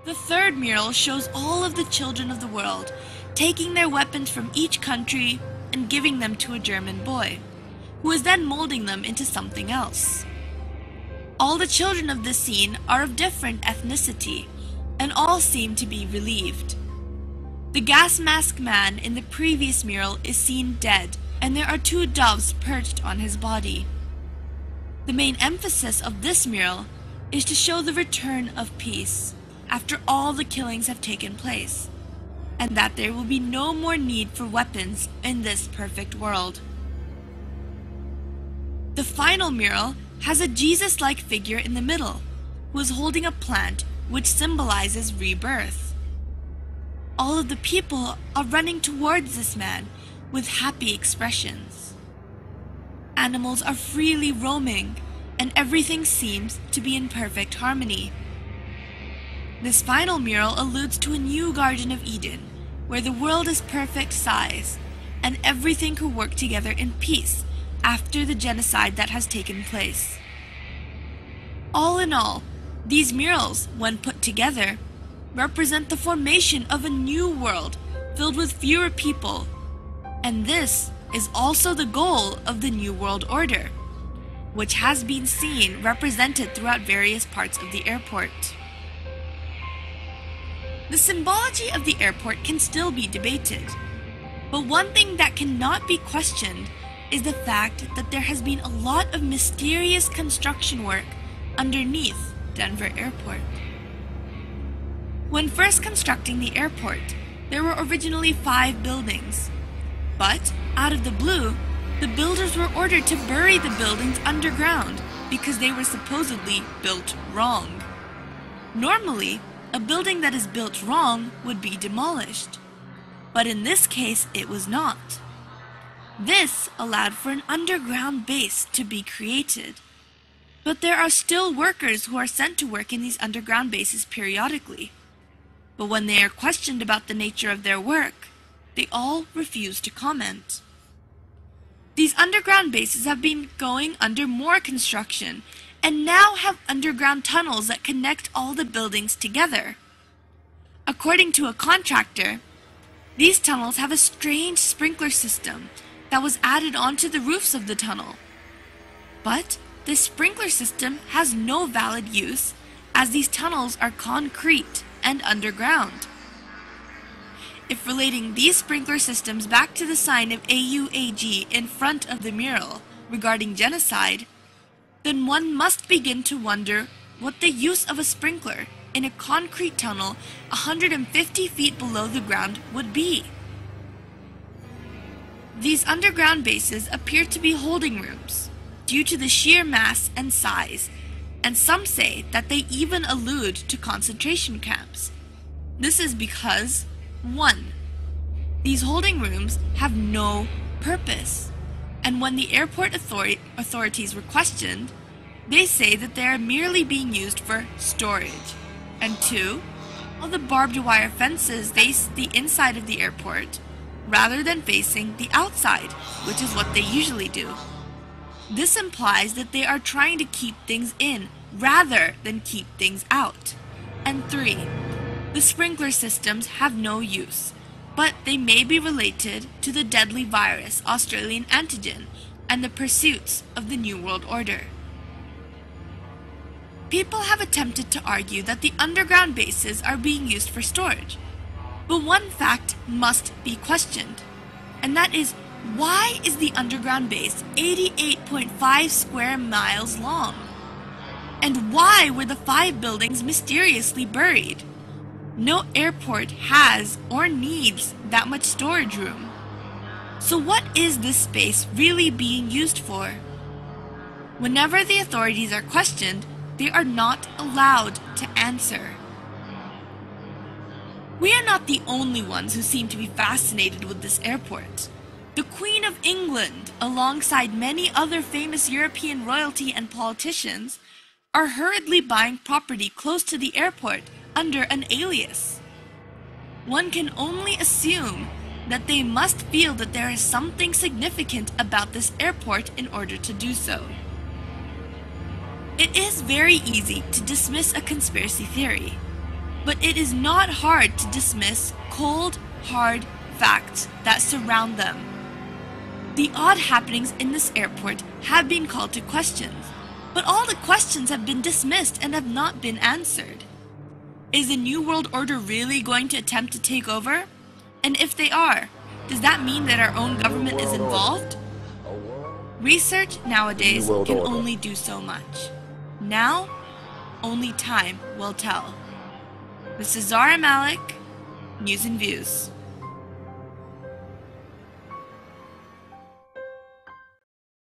The third mural shows all of the children of the world taking their weapons from each country and giving them to a German boy, who is then molding them into something else. All the children of this scene are of different ethnicity, and all seem to be relieved. The gas mask man in the previous mural is seen dead, and there are two doves perched on his body. The main emphasis of this mural is to show the return of peace after all the killings have taken place, and that there will be no more need for weapons in this perfect world. The final mural has a Jesus-like figure in the middle, who is holding a plant which symbolizes rebirth. All of the people are running towards this man with happy expressions. Animals are freely roaming, and everything seems to be in perfect harmony. This final mural alludes to a new Garden of Eden, where the world is perfect size, and everything could work together in peace after the genocide that has taken place. All in all, these murals, when put together, represent the formation of a new world filled with fewer people, and this is also the goal of the New World Order, which has been seen represented throughout various parts of the airport. The symbology of the airport can still be debated, but one thing that cannot be questioned is the fact that there has been a lot of mysterious construction work underneath Denver Airport. When first constructing the airport, there were originally 5 buildings, but out of the blue, the builders were ordered to bury the buildings underground because they were supposedly built wrong. Normally, a building that is built wrong would be demolished, but in this case it was not. This allowed for an underground base to be created, but there are still workers who are sent to work in these underground bases periodically. But when they are questioned about the nature of their work, they all refuse to comment. These underground bases have been going under more construction and now have underground tunnels that connect all the buildings together. According to a contractor, these tunnels have a strange sprinkler system that was added onto the roofs of the tunnel. But this sprinkler system has no valid use, as these tunnels are concrete and underground. If relating these sprinkler systems back to the sign of AUAG in front of the mural regarding genocide, then one must begin to wonder what the use of a sprinkler in a concrete tunnel 150 feet below the ground would be. These underground bases appear to be holding rooms due to the sheer mass and size, and some say that they even allude to concentration camps. This is because 1. These holding rooms have no purpose, and when the airport authorities were questioned, they say that they are merely being used for storage. And 2, all the barbed wire fences face the inside of the airport rather than facing the outside, which is what they usually do. This implies that they are trying to keep things in rather than keep things out. And 3, the sprinkler systems have no use, but they may be related to the deadly virus Australian antigen and the pursuits of the New World Order. People have attempted to argue that the underground bases are being used for storage, but one fact must be questioned, and that is, why is the underground base 88.5 square miles long? And why were the 5 buildings mysteriously buried? No airport has or needs that much storage room. So what is this space really being used for? Whenever the authorities are questioned, they are not allowed to answer. We are not the only ones who seem to be fascinated with this airport. The Queen of England, alongside many other famous European royalty and politicians, are hurriedly buying property close to the airport under an alias. One can only assume that they must feel that there is something significant about this airport in order to do so. It is very easy to dismiss a conspiracy theory, But it is not hard to dismiss cold, hard facts that surround them. The odd happenings in this airport have been called to questions, but all the questions have been dismissed and have not been answered. Is the New World Order really going to attempt to take over? And if they are, does that mean that our own government is involved? Research nowadays can only do so much. Now, only time will tell. This is Zara Malik, News and Views.